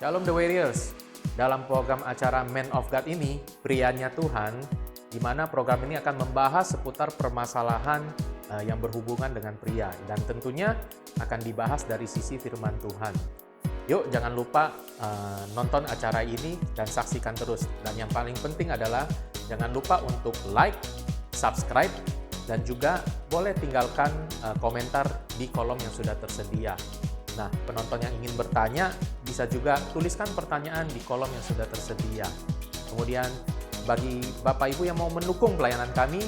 Shalom The Warriors. Dalam program acara Man of God ini, prianya Tuhan, di mana program ini akan membahas seputar permasalahan yang berhubungan dengan pria. Dan tentunya akan dibahas dari sisi firman Tuhan. Yuk jangan lupa nonton acara ini dan saksikan terus. Dan yang paling penting adalah jangan lupa untuk like, subscribe, dan juga boleh tinggalkan komentar di kolom yang sudah tersedia. Nah, penonton yang ingin bertanya bisa juga tuliskan pertanyaan di kolom yang sudah tersedia. Kemudian bagi Bapak Ibu yang mau mendukung pelayanan kami,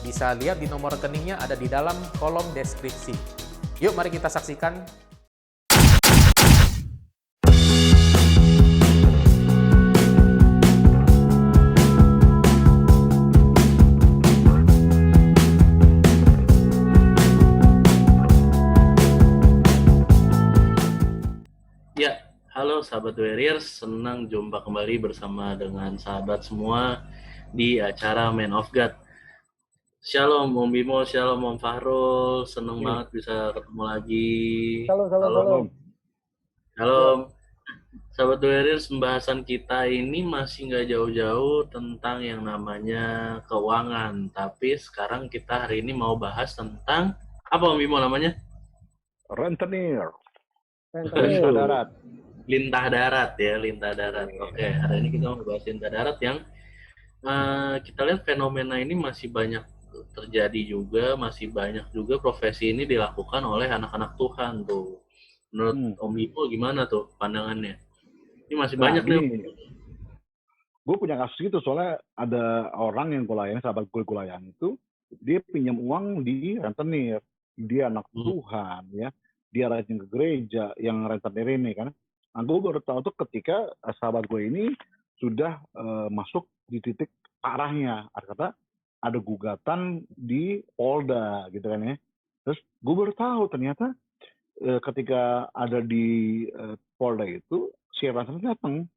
bisa lihat di nomor rekeningnya ada di dalam kolom deskripsi. Yuk mari kita saksikan. Halo sahabat Warriors, senang jumpa kembali bersama dengan sahabat semua di acara Man of God. Shalom Om Bimo, shalom Om Fahrul, senang banget bisa ketemu lagi. Shalom. Sahabat Warriors, pembahasan kita ini masih nggak jauh-jauh tentang yang namanya keuangan. Tapi sekarang kita hari ini mau bahas tentang, apa Om Bimo namanya? Rentenir. Lintah darat. Lintah darat. Oke, hari ini kita mau bahas lintah darat yang kita lihat fenomena ini masih banyak terjadi juga, masih banyak juga profesi ini dilakukan oleh anak-anak Tuhan tuh. Menurut Om Ipo gimana tuh pandangannya? Ini masih banyak nih. Gue punya kasus gitu, soalnya ada orang yang kulayani, sahabat gue kulayani itu, dia pinjam uang di rentenir. Dia anak Tuhan, ya. Dia rajin ke gereja yang rentenir ini kan. Nah, gue baru tahu tuh ketika sahabat gue ini sudah masuk di titik parahnya. Kata ada gugatan di Polda gitu kan ya. Terus gue baru tahu ternyata ketika ada di Polda itu si rentenir datang.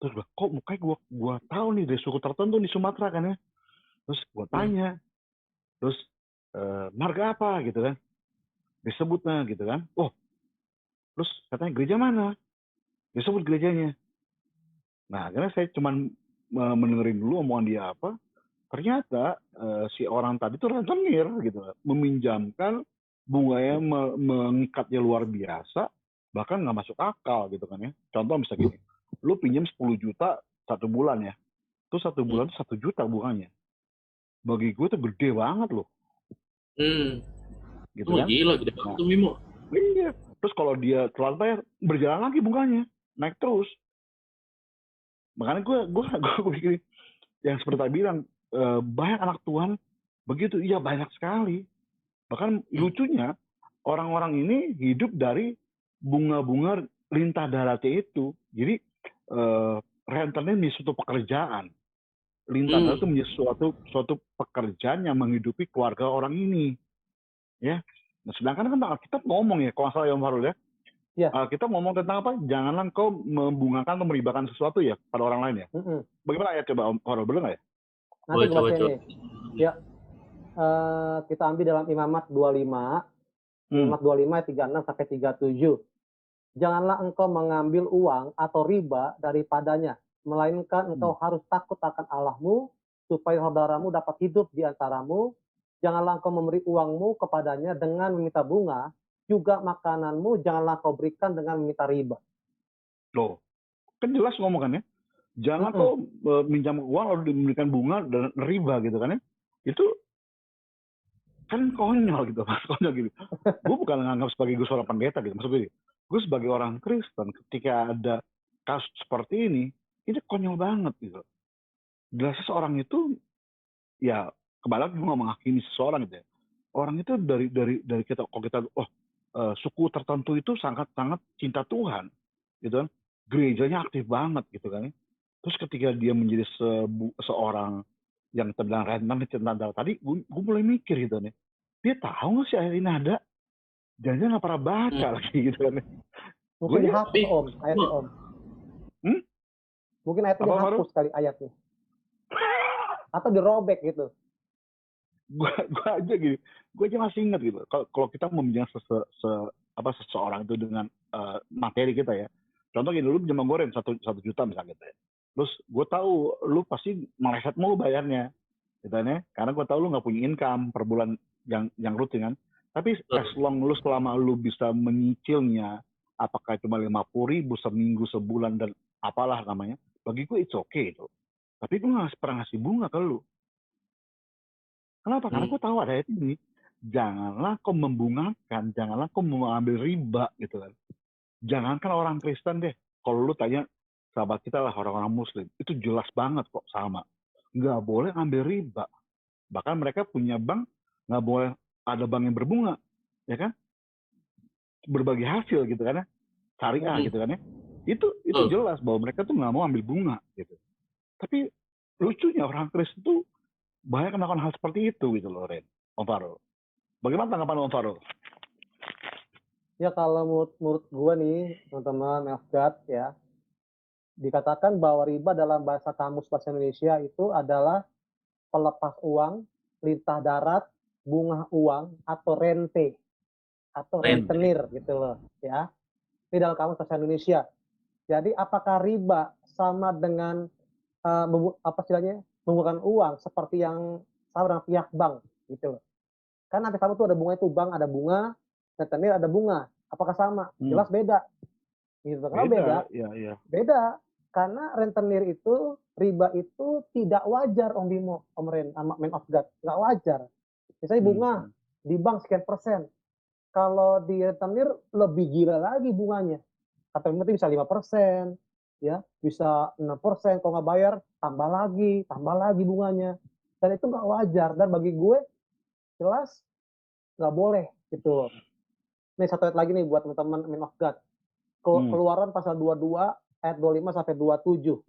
Terus kok mukanya gue tahu nih dari suku tertentu di Sumatera kan ya. Terus gue tanya. Terus marga apa gitu kan. Disebutnya gitu kan. Oh, terus katanya gereja mana? Disebut gerejanya. Nah, akhirnya saya cuman mendengarin dulu omongan dia apa. Ternyata si orang tadi tuh rentenir gitu. Meminjamkan bunganya mengikatnya luar biasa. Bahkan nggak masuk akal gitu kan ya. Contoh misalnya gini. Lu pinjam 10 juta 1 bulan ya. Terus 1 bulan 1 juta bunganya. Bagi gue tuh gede banget loh. Gitu kan? Gila, gede banget tuh Mimo. Iya. Terus kalau dia telat bayar, berjalan lagi bunganya. Naik terus. Makanya gue pikir yang seperti tadi bilang, banyak anak Tuhan begitu. Iya, banyak sekali. Bahkan lucunya, orang-orang ini hidup dari bunga-bunga lintah daratnya itu. Jadi, rentenir menjadi suatu pekerjaan. Lintah darat itu menjadi suatu pekerjaan yang menghidupi keluarga orang ini. Ya. Nah, sedangkan kan Alkitab ngomong ya, kalau nggak salah ya Om Farul ya. Ya. Kita ngomong tentang apa? Janganlah kau membungakan atau meribahkan sesuatu ya pada orang lain ya. Bagaimana ayat coba Om Farul, benar nggak ya? Nanti gue baca ini. Ya. Kita ambil dalam Imamat 25. Imamat 25 ayat 36 sampai 37. Janganlah engkau mengambil uang atau riba daripadanya, melainkan engkau harus takut akan Allahmu, supaya saudaramu dapat hidup di antaramu. Janganlah engkau memberi uangmu kepadanya dengan meminta bunga, juga makananmu janganlah kau berikan dengan meminta riba. Loh, kan jelas ngomong kan ya. Jangan kau minjam uang lalu diberikan bunga dan riba gitu kan ya. Itu kan konyol gitu, konyol gitu. Gue bukan menganggap sebagai gue seorang pendeta gitu, maksudnya gue sebagai orang Kristen ketika ada kasus seperti ini konyol banget gitu. Jelas seseorang itu ya kembali gue nggak menghakimi seseorang gitu ya. Orang itu dari kita, kalau kita suku tertentu itu sangat cinta Tuhan gitu kan, gerejanya aktif banget gitu kan. Terus ketika dia menjadi seorang yang terbilang rentenir tadi, gue mulai mikir gitu nih, dia tahu nggak sih ayat ini ada? Jangan nggak pernah baca lagi gitu kan. Mungkin dihapus Om, ayatnya Om. Mungkin ayatnya dihapus kali ayatnya. Atau dirobek gitu. Gue aja masih ingat gitu. Kalau kita membicarakan seseorang itu dengan materi kita ya, Contoh gini, lu pinjam gue 1 juta misalnya gitu ya. Terus gue tahu lu pasti meleset mulu bayarnya, gitu kan ya. Karena gue tahu lu nggak punya income per bulan yang rutin kan. Tapi as long lu selama lu bisa menyicilnya, apakah cuma 50.000 seminggu, sebulan, dan apalah namanya, bagi gue it's okay itu. Tapi gue nggak pernah ngasih bunga ke lu. Kenapa? Karena gue tahu ada ayat ini. Janganlah kau membungakan, janganlah kau mengambil riba gitu kan. Jangankan orang Kristen deh. Kalau lu tanya sahabat kita lah orang-orang Muslim, itu jelas banget kok sama. Nggak boleh ambil riba. Bahkan mereka punya bank, nggak boleh ada bank yang berbunga, ya kan? Berbagi hasil gitu kan ya, syariah gitu kan ya. Itu jelas bahwa mereka tuh nggak mau ambil bunga gitu. Tapi lucunya orang Kristen tuh banyak melakukan hal seperti itu gitu loh, Ren. Om Farul. Bagaimana tanggapan Om Farul? Ya kalau menurut gue nih, teman-teman Melfgat ya, dikatakan bahwa riba dalam bahasa kamus bahasa Indonesia itu adalah pelepas uang, lintah darat, bunga uang, atau rente, atau rentenir gitu loh ya. Ini dalam kamus bahasa Indonesia. Jadi apakah riba sama dengan apa istilahnya menggunakan uang seperti yang sama dengan pihak bank gitu loh. Kan nanti kamu tuh ada bunga itu bank ada bunga, rentenir ada bunga. Apakah sama? Jelas beda. Gitu. Karena beda. Ya. Beda. Karena rentenir itu riba itu tidak wajar Om Bimo, Om Ren, sama Man of God. Nggak wajar. Misalnya bunga di bank sekian persen. Kalau di rentenir lebih gila lagi bunganya. Atau mungkin bisa 5%, ya, bisa 6%. Kalau nggak bayar, tambah lagi bunganya. Dan itu nggak wajar. Dan bagi gue, jelas nggak boleh gitu loh. Nih satu ayat lagi nih buat teman-teman Man of God. Keluaran pasal 22 ayat 25 sampai 27.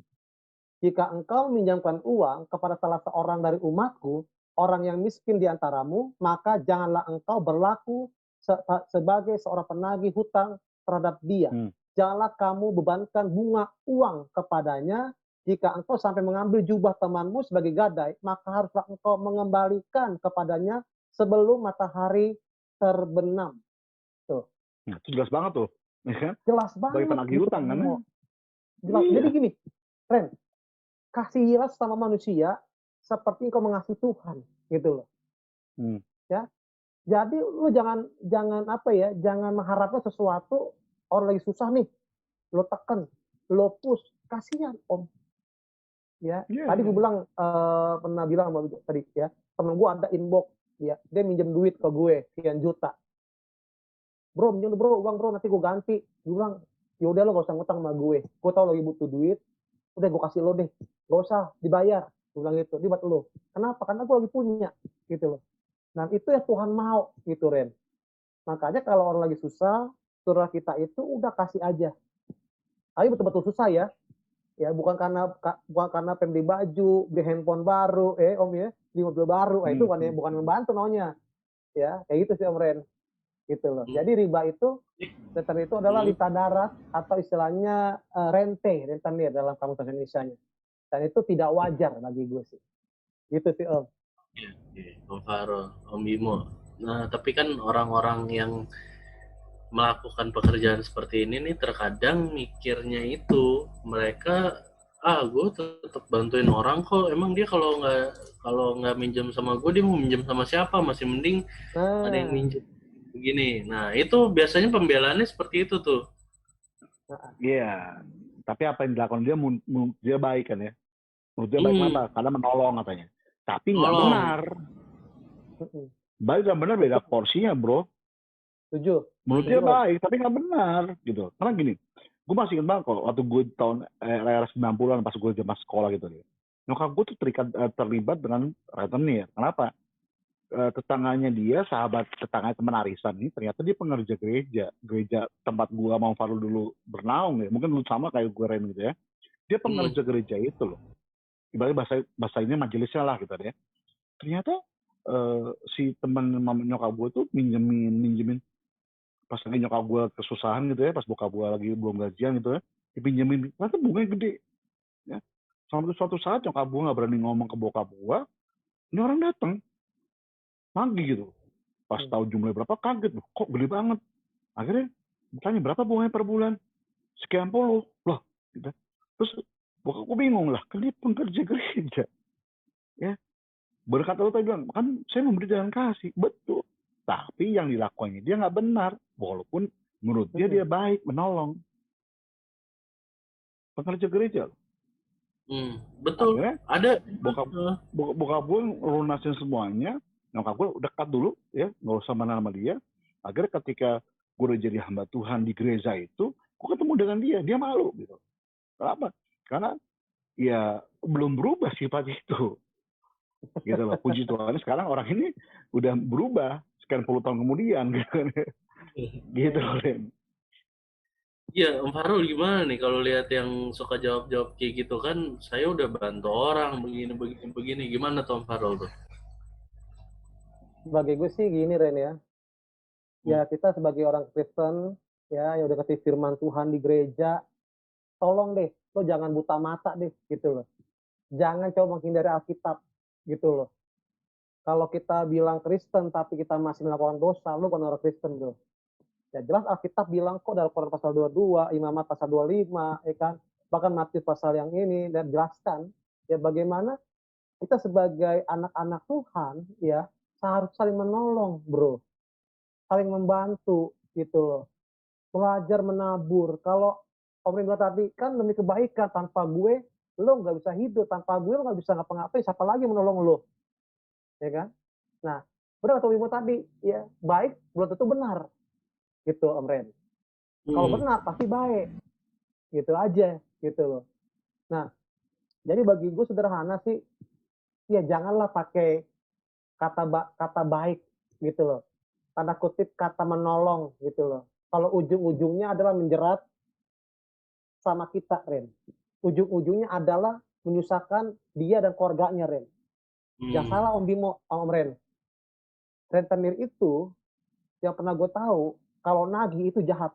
Jika engkau meminjamkan uang kepada salah seorang dari umatku, orang yang miskin di antaramu, maka janganlah engkau berlaku sebagai seorang penagih hutang terhadap dia. Janganlah kamu bebankan bunga uang kepadanya. Jika engkau sampai mengambil jubah temanmu sebagai gadai, maka haruslah engkau mengembalikan kepadanya sebelum matahari terbenam. Tuh. Nah, itu jelas banget tuh. Ya? Jelas banget. Bagi penagih utang kan? Jelas. Jadi gini, Ren, kasihilah sama manusia seperti engkau mengasihi Tuhan, gitu loh. Ya. Jadi lu jangan apa ya, jangan mengharapkan sesuatu orang lagi susah nih, lo tekan, lo push, kasihan Om. Ya, tadi gue bilang pernah bilang tadi ya, temen gue ada inbox, ya, dia minjem duit ke gue sekian juta. Bro, minjem bro, uang bro, nanti gue ganti. Gue bilang, yaudah lo gak usah ngutang sama gue tau lagi butuh duit, udah gue kasih lo deh, gak usah dibayar. Gue bilang gitu, ini buat lo. Kenapa? Karena gue lagi punya, gitu loh. Nah itu ya Tuhan mau, gitu Ren. Makanya kalau orang lagi susah, surah kita itu udah kasih aja. Tapi betul-betul susah ya. Ya bukan karena pengen beli baju, beli handphone baru, Om ya, beli mobil baru. Itu bukan membantu maunya. Ya, kayak gitu sih Om Ren. Gitu loh. Jadi riba itu adalah lintah darat atau istilahnya rentenir dalam kamus bahasa Indonesianya. Dan itu tidak wajar bagi gue sih. Gitu sih Om. Iya, Om Farul, Om Bimo. Nah, tapi kan orang-orang yang melakukan pekerjaan seperti ini nih terkadang mikirnya itu mereka gue tetap bantuin orang kok, emang dia kalau nggak minjem sama gue dia mau minjem sama siapa, masih mending ada yang minjem begini. Nah itu biasanya pembelaannya seperti itu tuh. Iya, tapi apa yang dilakukan dia baik kan ya, menurut dia baik kenapa? Karena menolong katanya, tapi nggak benar. Baik dan benar beda porsinya bro. Setuju. Menurut dia baik, tapi nggak benar gitu. Karena gini, gue masih ingat banget kok waktu gue tahun era 90-an pas gue zaman sekolah gitu ya. Nyokap gue tuh terlibat dengan rentenir. Kenapa? Tetangganya dia, sahabat tetangganya teman arisan ini, ternyata dia pengerja gereja tempat gue mau Farul dulu bernaung ya. Mungkin lu sama kayak gue Ren gitu ya. Dia pengerja gereja itu loh. Ibaratnya bahasa ini majelisnya lah gitu ya. Ternyata si teman nyokap gue tuh minjemin pas lagi nyokap gue kesusahan gitu ya, pas bokap gue lagi belum gajian gitu ya, dipinjemin, ternyata bunganya gede. Ya. Sampai suatu saat nyokap gue nggak berani ngomong ke bokap gue, ini orang datang, nagih gitu. Pas tahu jumlahnya berapa, kaget loh, kok gede banget. Akhirnya bertanya berapa bunganya per bulan? sekian puluh. Loh, gitu. Terus bokapku bingung lah, kan dia pekerja gereja. Ya, berkata tadi bilang, kan saya memberi dengan kasih. Betul. Tapi yang dilakukannya dia nggak benar. Walaupun menurut dia baik, menolong. Pekerja gereja. Betul. Akhirnya Ada. bokap gue lunasin semuanya. Nyokap gue dekat dulu, ya, nggak usah mana sama dia. Akhirnya ketika gue udah jadi hamba Tuhan di gereja itu, gue ketemu dengan dia malu gitu. Kenapa? Karena ya belum berubah sifat itu. Gitu loh. Puji Tuhan sekarang orang ini udah berubah sekian puluh tahun kemudian gitu loh, Ren. Iya, Om Farul gimana nih kalau lihat yang suka jawab-jawab kayak gitu kan, saya udah bantu orang begini. Gimana tuh Om Farul tuh? Bagi gue sih gini Ren ya. Ya kita sebagai orang Kristen ya yang udah kasih firman Tuhan di gereja, tolong deh lo jangan buta mata deh gitu loh. Jangan coba menghindari Alkitab gitu loh. Kalau kita bilang Kristen tapi kita masih melakukan dosa, lo bukan orang Kristen tuh. Ya jelas Alkitab bilang kok dalam Quran pasal 22, Imamat pasal 25, ya kan? Bahkan Matius pasal yang ini dan jelaskan ya bagaimana kita sebagai anak-anak Tuhan ya harus saling menolong, bro. Saling membantu gitu loh. Belajar menabur. Kalau pemerintah tadi kan demi kebaikan, tanpa gue lo nggak bisa hidup, tanpa gue lo nggak bisa ngapa-ngapain, siapa lagi menolong lo, ya kan? Nah, benar kata Ibu tadi, ya baik belum tentu benar, gitu Om Ren. Kalau benar pasti baik, gitu aja, gitu loh. Nah, jadi bagi gue sederhana sih, ya janganlah pakai kata baik, gitu loh. Tanda kutip kata menolong, gitu loh. Kalau ujung-ujungnya adalah menjerat sama kita, Ren. Ujung-ujungnya adalah menyusahkan dia dan keluarganya, Ren. Yang salah Om Bimo, Om Ren. Rentenir itu yang pernah gue tahu, kalau nagih itu jahat.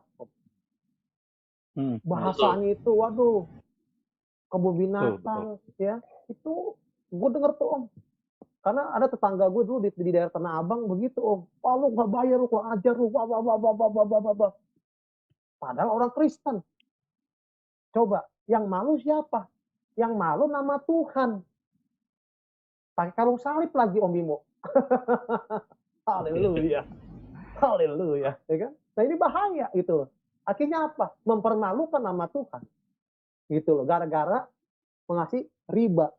Bahasanya itu, waduh, kebun binatang, ya. Itu gue denger tuh Om. Karena ada tetangga gue dulu di daerah Tanah Abang begitu Om. Wah lu gak bayar, lu gak ajar, lu padahal orang Kristen. Coba, yang malu siapa? Yang malu nama Tuhan. Pakai kalung salib lagi Om Bimo. Haleluya. Haleluya, ya kan? Nah ini bahaya gitu. Akhirnya apa? Mempermalukan nama Tuhan. Gitu loh, gara-gara mengasih riba.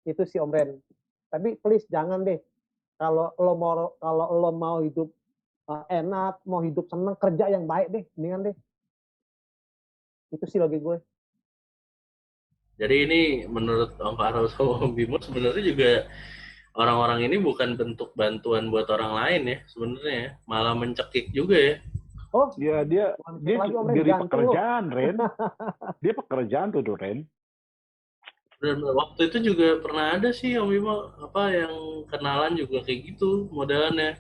Itu si Om Ren. Tapi please jangan deh. Kalau lo mau hidup enak, mau hidup seneng, kerja yang baik deh, mendingan deh. Itu sih bagi gue. Jadi ini menurut Om Farul sama Om Bimo sebenarnya juga orang-orang ini bukan bentuk bantuan buat orang lain ya sebenarnya, malah mencekik juga ya. Oh, ya dia diri pekerjaan, Ren. Dia pekerjaan tuh, Ren. Dan waktu itu juga pernah ada sih Om Bimo yang kenalan juga kayak gitu modelannya.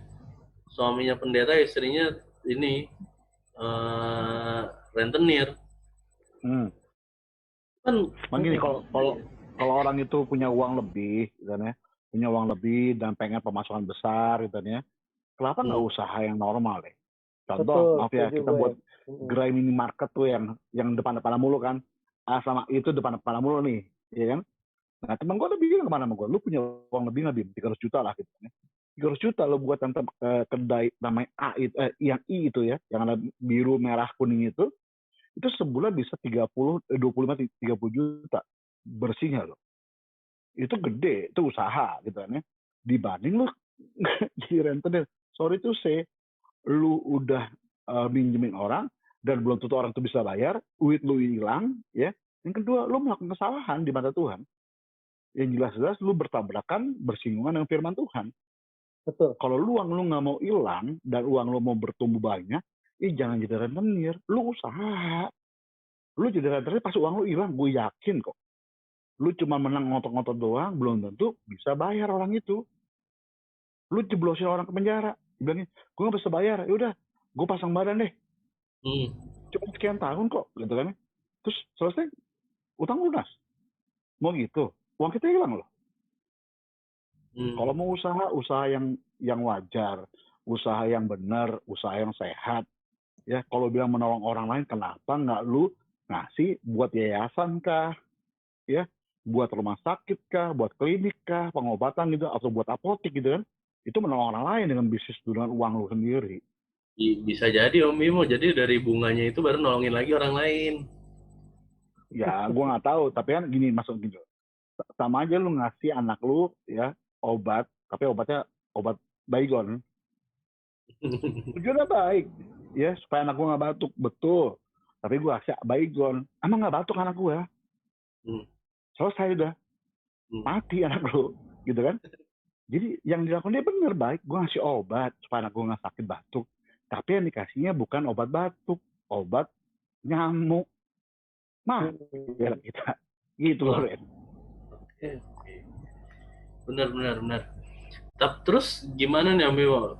Suaminya pendeta, istrinya ini rentenir. Kan gini, kalau orang itu punya uang lebih, gitu ya, punya uang lebih dan pengen pemasukan besar, gitu ya, kenapa nggak usaha yang normal deh? Contoh, maaf ya, kita buat gerai minimarket tuh yang depan-depan mulu kan, sama itu depan-depan mulu nih, ya kan? Nah teman gue udah bilang kemana sama gue, lu punya uang lebih nggak Bim? 300 juta lah gitu kan. 300 juta lo buat kedai namanya A itu, yang I itu ya, yang ada biru, merah, kuning itu sebulan bisa 25-30 juta bersihnya loh. Itu gede, itu usaha gitu kan ya. Dibanding lu di rentenir, sorry to say, lu udah minjemin orang dan belum tentu orang itu bisa bayar, duit lu hilang ya. Yang kedua, lu melakukan kesalahan di mata Tuhan. Yang jelas-jelas lu bertabrakan, bersinggungan dengan firman Tuhan. Betul. Kalau uang lu nggak mau hilang dan uang lu mau bertumbuh banyak, jangan jadi rentenir, lu usaha. Lu jadi rentenir pas uang lu hilang, gue yakin kok. Lu cuma menang ngotot-ngotot doang, belum tentu bisa bayar orang itu. Lu jeblosin orang ke penjara, bilangin, gue nggak bisa bayar, yaudah, gue pasang badan deh. Cuma sekian tahun kok, gitu kan? Terus selesai, utang lunas. Mau gitu, uang kita hilang loh. Kalau mau usaha yang wajar, usaha yang benar, usaha yang sehat. Ya, kalau bilang menolong orang lain, kenapa nggak lu ngasih buat yayasan kah, ya, buat rumah sakit kah, buat klinik kah, pengobatan gitu, atau buat apotek gitu kan, itu menolong orang lain dengan bisnis dengan uang lu sendiri. Bisa jadi Om Bimo, jadi dari bunganya itu baru nolongin lagi orang lain. Ya, gua nggak tahu, tapi kan gini, masuk gitu. Sama aja lu ngasih anak lu ya obat, tapi obatnya obat baygon. Tujuannya baik, ya supaya anak gua nggak batuk, betul. Tapi gua kasih baygon, emang nggak batuk anak gua, Hmm. selesai udah, mati anak lu, gitu kan? Jadi yang dilakukan dia benar baik, gua ngasih obat supaya anak gua nggak sakit batuk. Tapi yang dikasihnya bukan obat batuk, obat nyamuk. Mati anak kita, gitu loh, Ren. Oke. Benar. Terus gimana nih Om Bimo?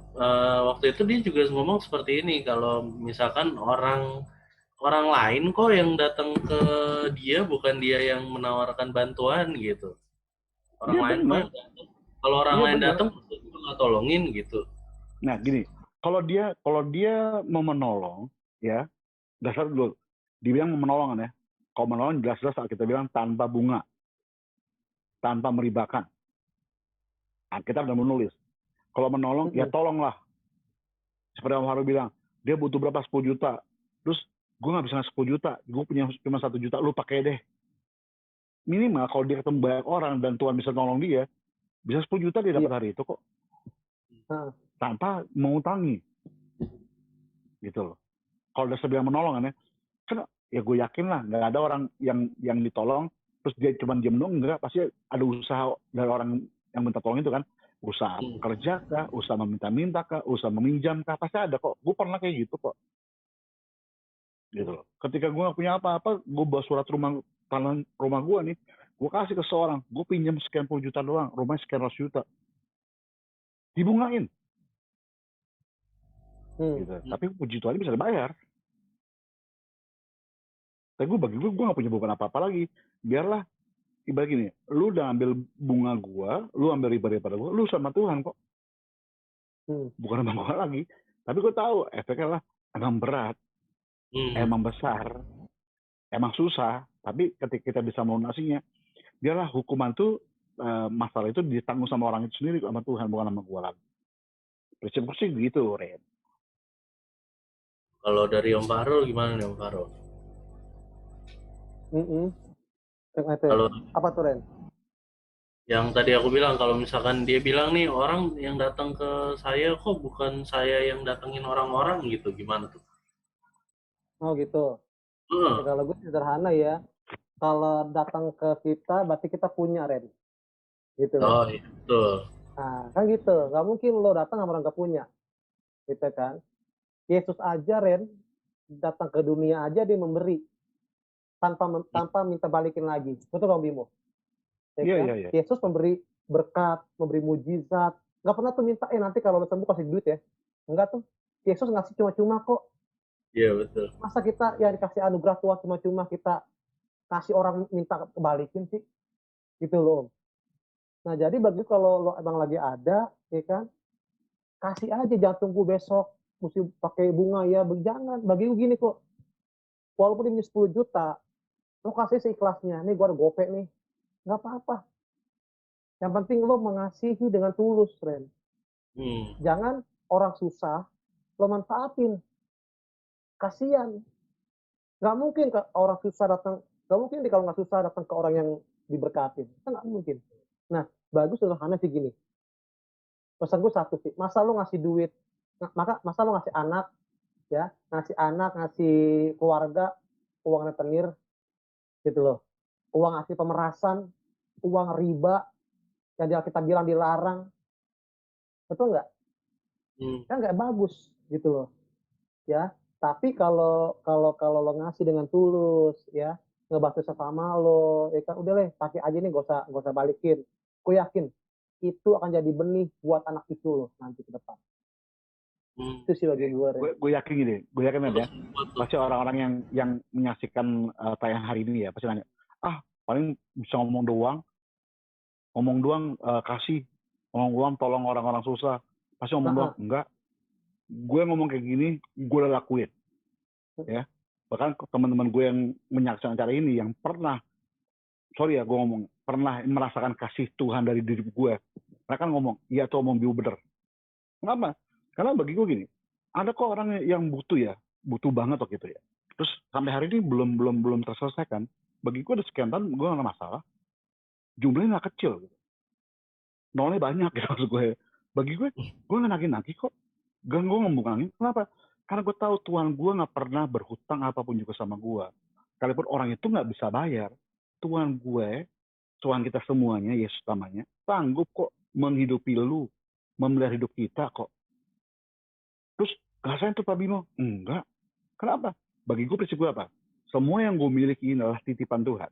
Waktu itu dia juga ngomong seperti ini, kalau misalkan orang lain kok yang datang ke dia, bukan dia yang menawarkan bantuan gitu. Orang Iya lain kok benar, yang datang. Kalau orang iya lain benar. datang, kita nggak tolongin gitu. Nah gini, kalau dia mau menolong, ya dasar dulu, dibilang mau menolong kan ya. Kalau menolong jelas-jelas saat kita bilang tanpa bunga, tanpa meribakan. Nah, kita udah menulis. Kalau menolong, ya tolonglah. Seperti Om Haru bilang, dia butuh berapa? 10 juta. Terus gue nggak bisa ngasih 10 juta, gue punya cuma 1 juta, lu pakai deh. Minimal kalau dia ketemu banyak orang dan Tuhan bisa nolong dia, bisa 10 juta dia dapat hari itu kok. Tanpa mengutangi. Gitu loh. Kalau udah sebilang menolong kan ya, kan ya gue yakin lah nggak ada orang yang ditolong terus dia cuma diem dong, enggak, pasti ada usaha dari orang yang minta tolong itu kan, usaha kerja kah, usaha meminta-minta kah, usaha meminjam kah, pasti ada kok. Gue pernah kayak gitu kok, gitu loh. Ketika gue nggak punya apa-apa, gue bawa surat tanah rumah gue nih, gue kasih ke seorang, gue pinjam sekian puluh juta doang, rumahnya sekian ratus juta, dibungain, gitu. Tapi puji Tuhan bisa dibayar. Tapi bagi gue nggak punya beban apa-apa lagi. Biarlah, ibarat gini, lu udah ambil bunga gue, lu ambil riba daripada gue, lu sama Tuhan kok. Bukan sama gue lagi. Tapi gue tahu efeknya lah, emang berat, emang besar, emang susah. Tapi ketika kita bisa melunasinya, biarlah hukuman tuh, masalah itu ditanggung sama orang itu sendiri, sama Tuhan, bukan sama gue lagi. Prinsip sih gitu, Ren. Kalau dari Om Fahrul gimana nih Om Fahrul? Kalau apa tuh Ren? yang tadi aku bilang, kalau misalkan dia bilang nih, orang yang datang ke saya kok bukan saya yang datengin orang-orang gitu, gimana tuh? Oh gitu. Ya, kalau gue sederhana ya, kalau datang ke kita berarti kita punya, Ren. Gitu. Oh iya, betul. Nah, kan gitu. Gak mungkin lo datang sama orang gak punya. Gitu kan. Yesus aja, Ren, datang ke dunia aja dia memberi. Tanpa minta balikin lagi. Betul Bang Bimo? Iya. Yesus memberi berkat, memberi mujizat. Gak pernah tuh minta, nanti kalau lo sembuh kasih duit ya. Enggak tuh. Yesus ngasih cuma-cuma kok. Iya, betul. Masa kita yang dikasih anugerah Tuhan cuma-cuma kita kasih orang minta kebalikin sih? Gitu loh. Nah, jadi bagi kalau lo emang lagi ada, ya kan, kasih aja, jangan tunggu besok, mesti pakai bunga ya, jangan. Bagi gue gini kok, walaupun ini 10 juta, lo kasih seikhlasnya, nih gue ada gope nih, nggak apa-apa. Yang penting lo mengasihi dengan tulus, Ren. Jangan orang susah, lo manfaatin. Kasian. Nggak mungkin orang susah datang, nggak mungkin kalau nggak susah datang ke orang yang diberkatin. Itu nggak mungkin. Nah, bagus sederhana sih gini. Pesan gue satu sih, masa lo ngasih duit, masa lo ngasih anak, ya, ngasih keluarga, uang rentenir, gitu loh. Uang ngasih pemerasan, uang riba, yang kita bilang dilarang, betul nggak? Kan nggak bagus, gitu loh. Ya, tapi kalau lo ngasih dengan tulus, ya, ngebantu sesama lo, ya kan, udah deh, pakai aja nih, gak usah balikin. Gue yakin itu akan jadi benih buat anak cucu lo nanti ke depan. Itu sih bagi gue. Gue yakin gini, gue yakin ya, pasti orang-orang yang menyaksikan tayang hari ini ya pasti nanya, paling bisa ngomong doang, kasih, ngomong doang tolong orang-orang susah, pasti ngomong doang. Enggak, gue ngomong kayak gini, gue udah lakuin, ya. Bahkan teman-teman gue yang menyaksikan acara ini yang pernah, sorry ya gue ngomong, pernah merasakan kasih Tuhan dari diri gue. Mereka ngomong, iya tuh omong Biu bener. Kenapa? Karena bagi gue gini, ada kok orang yang butuh banget kok gitu ya. Terus sampai hari ini belum terselesaikan. Bagi gue ada sekian tahun, gue gak ada masalah. Jumlahnya gak kecil gitu. Nolnya banyak gitu maksud gue. Bagi gue gak nagih-nagih kok. Gue ngembungangin. Kenapa? Karena gue tahu Tuhan gue gak pernah berhutang apapun juga sama gue. Kalaupun orang itu gak bisa bayar, Tuhan gue, Tuhan kita semuanya, Yesus namanya, sanggup kok menghidupi lu, memelihara hidup kita kok. Terus gak sayang tuh Pak Bimo? Enggak. Kenapa? Bagi gue prinsip gue apa? Semua yang gue miliki adalah titipan Tuhan.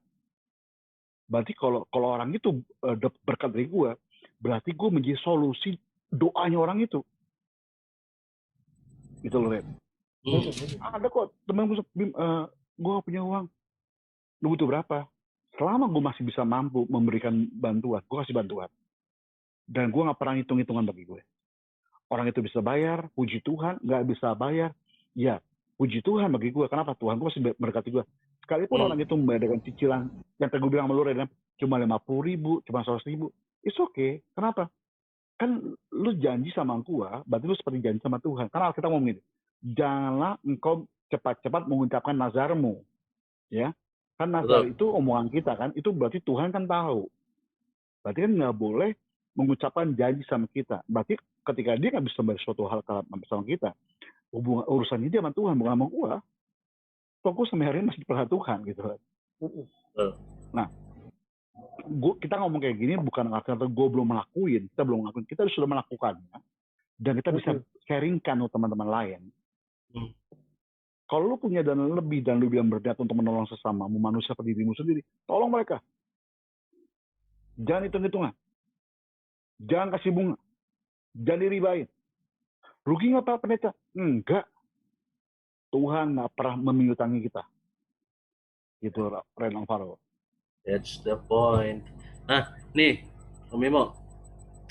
Berarti kalau orang itu berkat dari gue, berarti gue menjadi solusi doanya orang itu. Gitu loh, Ren. Ada kok temen gue, gue gak punya uang. Lu butuh berapa? Selama gue masih bisa mampu memberikan bantuan, gue kasih bantuan. Dan gue gak pernah hitung-hitungan bagi gue. Orang itu bisa bayar, puji Tuhan. Gak bisa bayar, ya puji Tuhan bagi gue. Kenapa? Tuhan gue masih berkati gue. Sekalipun orang itu membayar dengan cicilan, yang tadi gue bilang sama lu, Ren, cuma 50.000, cuma 100.000, it's okay. Kenapa? Kan lu janji sama gue, berarti lu seperti janji sama Tuhan. Karena kita ngomong gini, janganlah engkau cepat-cepat mengucapkan nazarmu. Ya, kan nazar itu omongan kita kan, itu berarti Tuhan kan tahu. Berarti kan nggak boleh mengucapkan janji sama kita. Berarti ketika dia nggak bisa bayar suatu hal sama kita, urusannya dia sama Tuhan, bukan sama gua. Fokus sampai hari ini masih diperhatikan Tuhan gitu. Nah, kita ngomong kayak gini bukan artinya gue belum melakuin, kita sudah melakukannya, dan kita bisa sharingkan ke teman-teman lain. Kalau lu punya dana lebih dan lu bilang berniat untuk menolong sesama, manusia seperti dirimu sendiri, tolong mereka. Jangan hitung-hitungan. Jangan kasih bunga. Jangan diribain. Rugi nggak Pak Pendeta? Enggak. Tuhan nggak pernah meminjutangi kita. Gitu, Ren Alvaro. That's the point. Nah, nih, Om Bimo.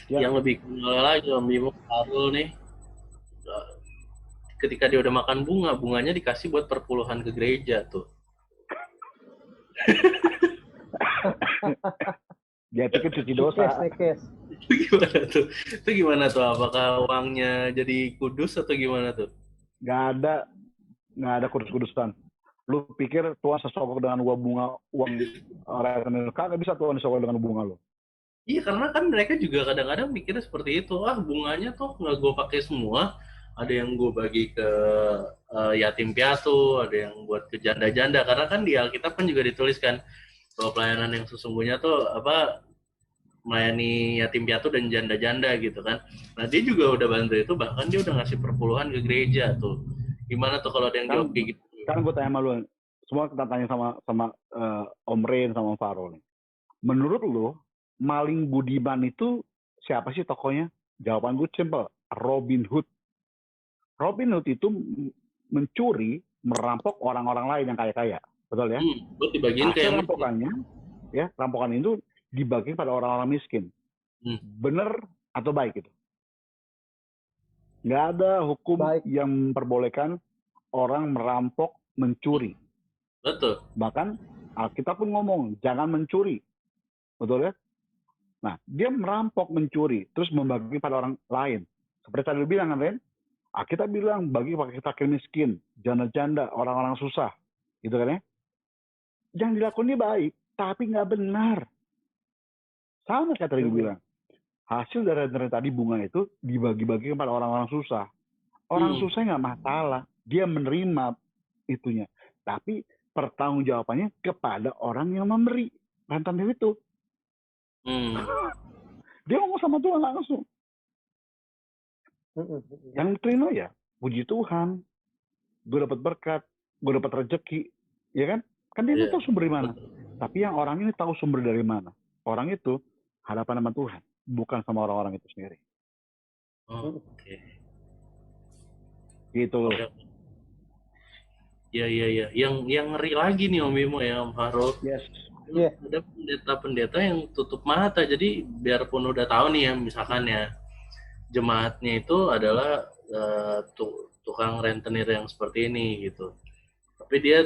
Ya. Yang lebih kenal lagi Om Bimo, Karul nih. Ketika dia udah makan bunganya dikasih buat perpuluhan ke gereja tuh. Dia pikir cuci dosa. Itu gimana tuh? Apakah uangnya jadi kudus atau gimana tuh? Nggak ada kudus-kudusan. Lu pikir Tuhan sesokok dengan uang rekening? Kagak bisa Tuhan disokok dengan bunga lo. Iya, karena kan mereka juga kadang-kadang mikirnya seperti itu. Bunganya tuh nggak gue pakai semua. Ada yang gue bagi ke yatim piatu, ada yang buat ke janda-janda. Karena kan di Alkitab kan juga dituliskan bahwa pelayanan yang sesungguhnya tuh melayani yatim piatu dan janda-janda gitu kan. Nah dia juga udah bantu itu, bahkan dia udah ngasih perpuluhan ke gereja tuh. Gimana tuh kalau ada yang jawab kayak gitu? Sekarang gue tanya sama lu, semua kita tanya sama Om Ren sama Om Faro nih. Menurut lu, maling budiman itu siapa sih tokohnya? Jawaban gue simple, Robin Hood. Robin Hood itu mencuri, merampok orang-orang lain yang kaya-kaya, betul ya? Dibagiin kayak rampokannya, ya rampokan itu dibagi pada orang-orang miskin. Bener atau baik itu? Nggak ada hukum yang memperbolehkan orang merampok, mencuri. Betul. Bahkan Alkitab pun ngomong, jangan mencuri. Betul ya? Nah, dia merampok, mencuri, terus membagi pada orang lain. Seperti tadi lu bilang kan, Ren? Kita bilang bagi fakir miskin, janda-janda, orang-orang susah, gitu kan ya? Yang dilakukan dia baik, tapi nggak benar. Sama kayak tadi gue bilang, hasil dari tadi bunga itu dibagi-bagi kepada orang-orang susah. Orang susah nggak masalah, dia menerima itunya, tapi pertanggungjawabannya kepada orang yang memberi rentenir itu. Dia ngomong sama Tuhan langsung. Yang terima ya, puji Tuhan, gue dapat berkat, gue dapat rezeki, ya kan? Kan dia tahu sumber dari mana. Tapi yang orang ini tahu sumber dari mana. Orang itu hadapan sama Tuhan, bukan sama orang-orang itu sendiri. Oke. Gitu loh. Iya. Yang ngeri lagi nih Om Bimo ya, Om Faro. Yes. Ada pendeta-pendeta yang tutup mata. Jadi biarpun udah tahu nih ya, misalkan ya, jemaatnya itu adalah tukang rentenir yang seperti ini gitu. Tapi tapi dia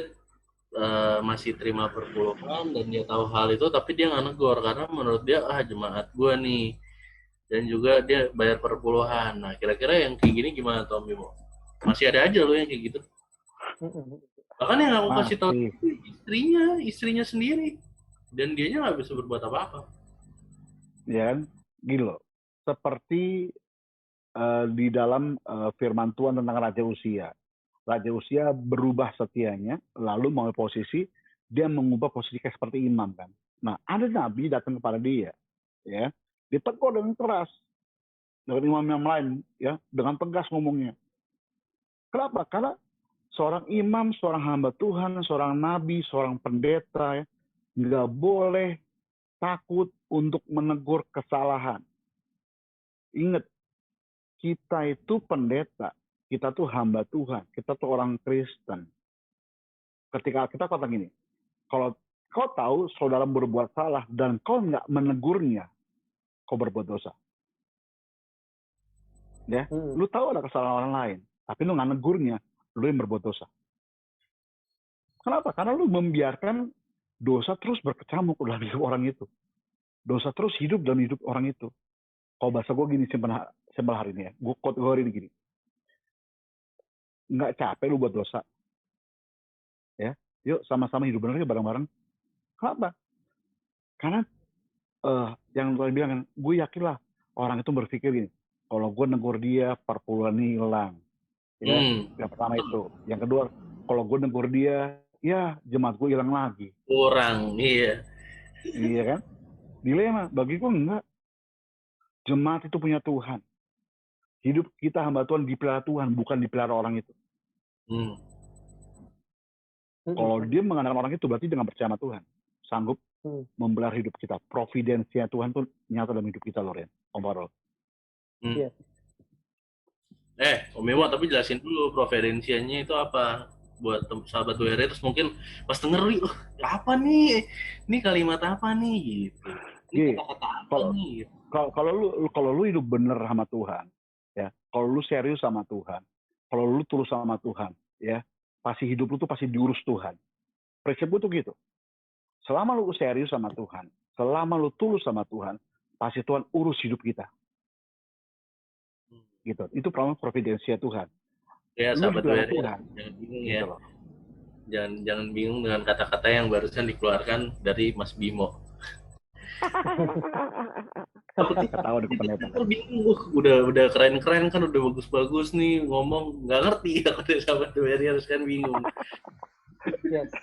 masih terima perpuluhan dan dia tahu hal itu, tapi dia nggak negor karena menurut dia jemaat gue nih, dan juga dia bayar perpuluhan. Nah kira-kira yang kayak gini gimana Tom Bimo? Masih ada aja lo yang kayak gitu. Bahkan yang aku kasih tahu istrinya sendiri, dan dianya nggak bisa berbuat apa-apa. Ya kan, gini loh, seperti di dalam firman Tuhan tentang Raja Usia. Raja Usia berubah setianya, lalu mengambil posisi, dia mengubah posisi kayak seperti imam kan. Nah, ada nabi datang kepada dia, ya, ditegur dengan keras dengan imam yang lain, ya, dengan tegas ngomongnya. Kenapa? Karena seorang imam, seorang hamba Tuhan, seorang nabi, seorang pendeta, ya, nggak boleh takut untuk menegur kesalahan. Ingat, kita itu pendeta, kita tuh hamba Tuhan, kita tuh orang Kristen. Ketika kita kata gini, kalau kau tahu saudara berbuat salah dan kau nggak menegurnya, kau berbuat dosa. Ya, lu tahu ada kesalahan orang lain, tapi lu nggak negurnya, lu yang berbuat dosa. Kenapa? Karena lu membiarkan dosa terus berkecamuk dalam hidup orang itu. Dosa terus hidup dalam hidup orang itu. Kalau bahasa gue gini, simpel hari ini ya. Gue hari ini gini. Nggak capek lu buat dosa. Ya, yuk sama-sama hidup benar bareng-bareng. Kenapa? Karena yang gue bilang kan, gue yakin lah orang itu berpikir gini, kalau gue negur dia, perpuluhan ini hilang. Ya, yang pertama itu. Yang kedua, kalau gue negur dia, ya jemaat gue hilang lagi. Kurang, iya. Iya kan? Dilema, bagi gue enggak. Jemaat itu punya Tuhan. Hidup kita hamba Tuhan dipelihara Tuhan, bukan dipelihara orang itu. Kalau dia mengandalkan orang itu, berarti dia nggak percaya sama Tuhan. Sanggup membelihara hidup kita. Providensia Tuhan tuh nyata dalam hidup kita, Loren. Om Farol. Yes. Om Bimo, tapi jelasin dulu providensianya itu apa buat sahabat WR, terus mungkin pas denger, apa nih? Ini kalimat apa nih gitu. Ini kata-kata apa nih? Kalau lu hidup bener sama Tuhan, ya. Kalau lu serius sama Tuhan, kalau lu tulus sama Tuhan, ya, pasti hidup lu tuh pasti diurus Tuhan. Prinsip gue tuh gitu. Selama lu serius sama Tuhan, selama lu tulus sama Tuhan, pasti Tuhan urus hidup kita. Gitu. Itu providensia Tuhan. Ya, lu sahabat WR, Tuhan. Jangan bingung gitu ya. Loh. Jangan bingung dengan kata-kata yang barusan dikeluarkan dari Mas Bimo. Ketawa di pendeta. Bingung, udah keren-keren kan, udah bagus-bagus nih ngomong, nggak ngerti ya kalau sahabat WR harus kan bingung. Yes.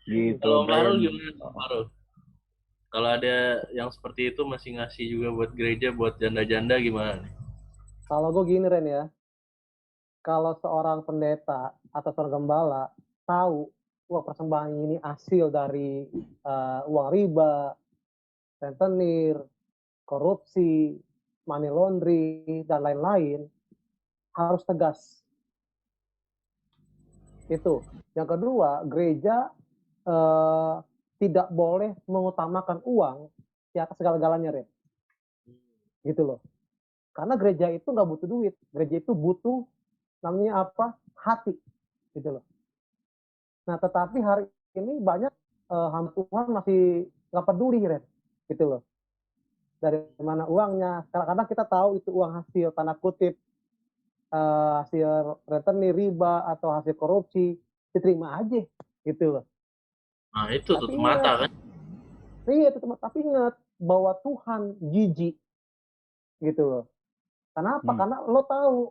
Gitu. Kalau Farul gimana, Farul? Kalau ada yang seperti itu masih ngasih juga buat gereja, buat janda-janda gimana nih? Kalau gue gini Ren ya, kalau seorang pendeta atau seorang gembala tahu uang persembahan ini hasil dari uang riba, rentenir, korupsi, money laundry, dan lain-lain, harus tegas. Itu. Yang kedua, gereja tidak boleh mengutamakan uang di atas segala-galanya, Ren. Gitu loh. Karena gereja itu nggak butuh duit. Gereja itu butuh, namanya apa? Hati. Gitu loh. Nah, tetapi hari ini banyak hamba Tuhan masih nggak peduli, Ren. Gitu loh. Dari mana uangnya? Kadang-kadang kita tahu itu uang hasil tanda kutip hasil rentenir, riba, atau hasil korupsi, diterima aja. Gitu loh. Nah, itu tutup mata kan? Iya, tutup mata. Tapi ingat bahwa Tuhan jijik. Gitu loh. Kenapa? Karena lo tahu.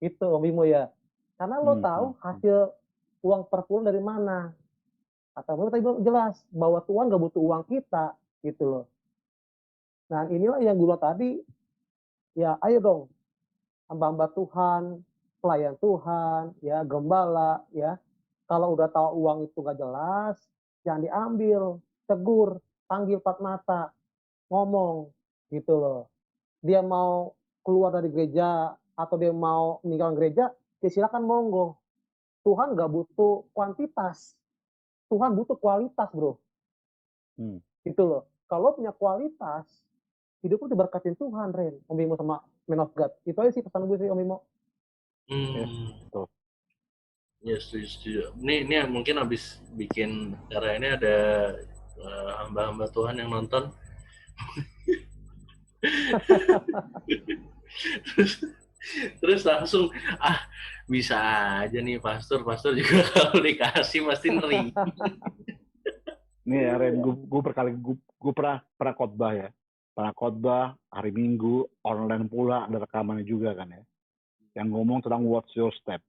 Itu, Om Bimo ya. Karena lo tahu hasil uang perpuluhan dari mana. Atau lo tadi jelas bahwa Tuhan gak butuh uang kita. Gitu loh. Nah, inilah yang gue bilang tadi. Ya, ayo dong. Hamba-hamba Tuhan, pelayan Tuhan, ya, gembala, ya. Kalau udah tahu uang itu gak jelas, jangan diambil, tegur, panggil empat mata, ngomong, gitu loh. Dia mau keluar dari gereja atau dia mau meninggalkan gereja, ya silakan monggo. Tuhan gak butuh kuantitas, Tuhan butuh kualitas, bro. Gitu loh. Kalau punya kualitas, hidup lu diberkatin Tuhan, Ren. Om Bimo sama Man of God. Itu aja sih pesan gue sih, Om Bimo. Ya, setuju. Ini mungkin habis bikin acara ini ada hamba-hamba Tuhan yang nonton. terus langsung bisa aja nih pastor juga kalau dikasih pasti neri. Nih ya Ren, gue pernah khotbah ya, pernah khotbah hari Minggu online pula, ada rekamannya juga kan ya, yang ngomong tentang what's your step.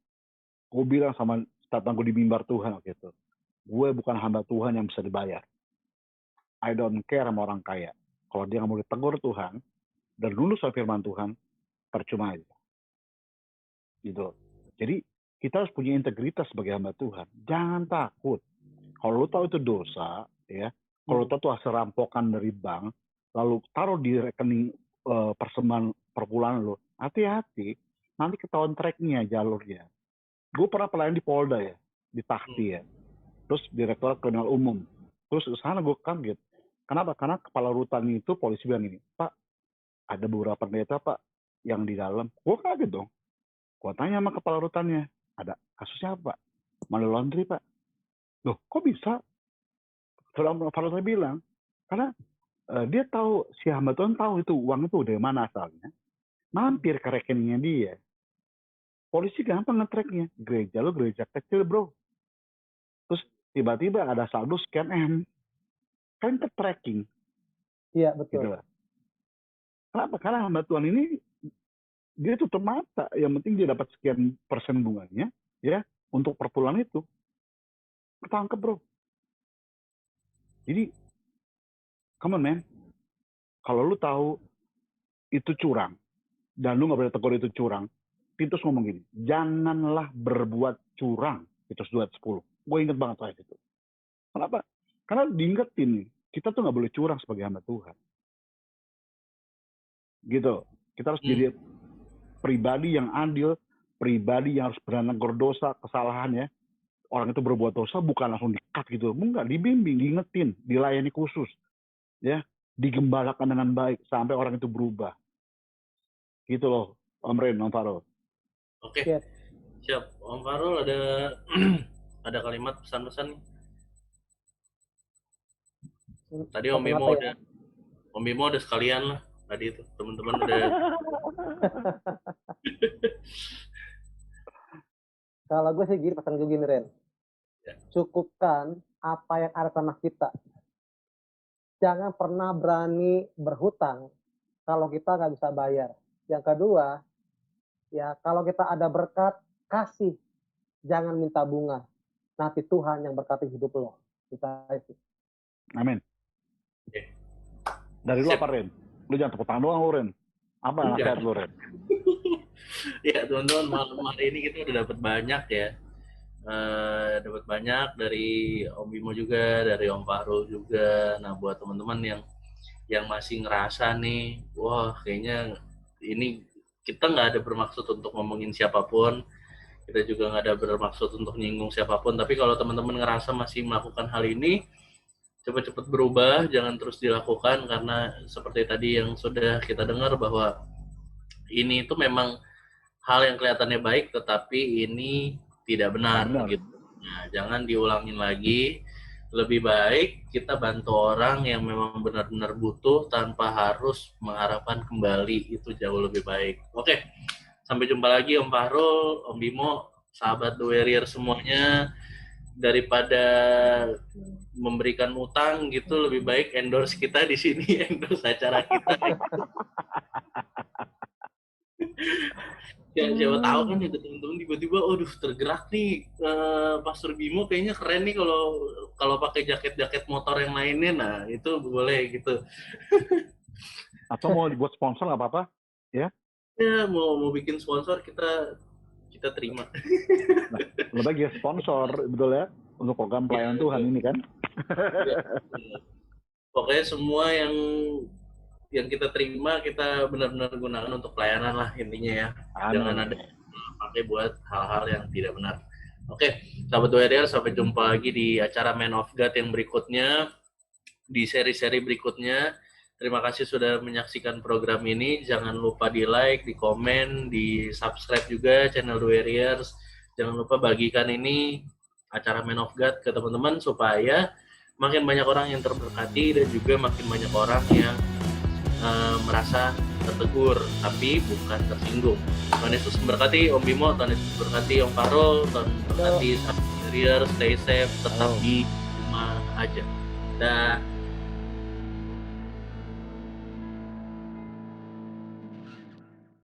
Gue bilang sama statement gue di mimbar Tuhan waktu itu, gue bukan hamba Tuhan yang bisa dibayar. I don't care sama orang kaya. Kalau dia nggak mau ditegur Tuhan dan lulus sama firman Tuhan, percuma aja. Gitu. Jadi kita harus punya integritas sebagai hamba Tuhan. Jangan takut. Kalau lo tahu itu dosa, ya, kalau lo tahu itu hasil rampokan dari bank, lalu taruh di rekening persembahan perpuluhan lo, hati-hati, nanti ketahuan tracknya, jalurnya. Gue pernah pelayan di Polda ya, di Takti ya, terus Direktorat Kriminal Umum, terus ke sana gue kaget. Kenapa? Karena kepala rutan itu polisi bilang ini, Pak, ada beberapa pendeta Pak yang di dalam. Gue kaget dong. Gue tanya sama kepala rutannya, ada kasusnya apa? Money laundry Pak. Loh, kok bisa? Kalau Pak bilang, karena dia tahu, si hamba Tuhan tahu itu uang itu dari mana asalnya, mampir ke rekeningnya dia. Polisi gampang nge-tracknya. Gereja lo gereja kecil bro. Terus tiba-tiba ada saldo sekian M. Kan ke-tracking. Iya, betul. Gitu. Kenapa? Karena hamba Tuhan ini dia tutup mata. Yang penting dia dapat sekian persen bunganya ya untuk perpuluhan itu. Ketangkep bro. Jadi, come on man. Kalau lu tahu itu curang, dan lu nggak boleh tegur itu curang, Titus ngomong gini, janganlah berbuat curang. Titus 2:10. Gue inget banget ayat itu. Kenapa? Karena diingetin, kita tuh nggak boleh curang sebagai hamba Tuhan. Gitu. Kita harus jadi pribadi yang adil, pribadi yang harus berani menegur dosa, kesalahannya. Orang itu berbuat dosa bukan langsung di-cut gitu. Enggak, dibimbing, diingetin, dilayani khusus. Ya, digembalakan dengan baik sampai orang itu berubah. Gitu loh, Om Ren, Om Farol. Oke. Siap. Om Farol ada kalimat pesan-pesan nih. Tadi Om Bimo udah sekalian lah. Tadi itu teman-teman udah. Kalau gue sih gini, pesan gue gini Ren. Cukupkan apa yang ada sama kita. Jangan pernah berani berhutang kalau kita nggak bisa bayar. Yang kedua, ya kalau kita ada berkat, kasih. Jangan minta bunga. Nanti Tuhan yang berkati hidup lo. Kita sih. Amin. Dari lu apa Ren? Lu jangan tepuk tangan doang lu Ren. Apa nasihat lu Ren? Ya teman-teman, malam hari ini kita udah dapat banyak ya. Dapat banyak dari Om Bimo juga, dari Om Farul juga. Nah buat teman-teman yang masih ngerasa nih, wah kayaknya ini kita nggak ada bermaksud untuk ngomongin siapapun, kita juga nggak ada bermaksud untuk nyinggung siapapun. Tapi kalau teman-teman ngerasa masih melakukan hal ini, cepat-cepat berubah, jangan terus dilakukan, karena seperti tadi yang sudah kita dengar bahwa ini itu memang hal yang kelihatannya baik, tetapi ini tidak benar. Gitu. Nah, jangan diulangin lagi. Lebih baik kita bantu orang yang memang benar-benar butuh tanpa harus mengharapkan kembali, itu jauh lebih baik. Oke, sampai jumpa lagi Om Fahrul, Om Bimo, sahabat The Warrior semuanya. Daripada memberikan utang gitu, lebih baik endorse kita di sini, endorse acara kita. Ya, siapa tahu kan ada teman-teman tiba-tiba, aduh tergerak nih, Pastor Bimo kayaknya keren nih kalau pakai jaket motor yang lainnya, nah itu boleh gitu. Atau mau dibuat sponsor nggak apa-apa, ya? Ya mau bikin sponsor kita terima. Nah, lebih ya sponsor, betul ya, untuk program pelayanan Tuhan ini kan. Ya. Pokoknya semua yang kita terima kita benar-benar gunakan untuk pelayanan lah intinya ya. Jangan ada pakai buat hal-hal yang tidak benar. Oke, sahabat WRL, sampai jumpa lagi di acara Man of God yang berikutnya, di seri-seri berikutnya. Terima kasih sudah menyaksikan program ini. Jangan lupa di like, di komen, di subscribe juga channel The Warriors. Jangan lupa bagikan ini acara Man of God ke teman-teman supaya makin banyak orang yang terberkati dan juga makin banyak orang yang merasa tertegur tapi bukan tersinggung. Tuhan Yesus memberkati Om Bimo, Tuhan Yesus memberkati Om Farul, Tuhan memberkati Sahabat Carrier, stay safe, tetap di rumah aja. Dah.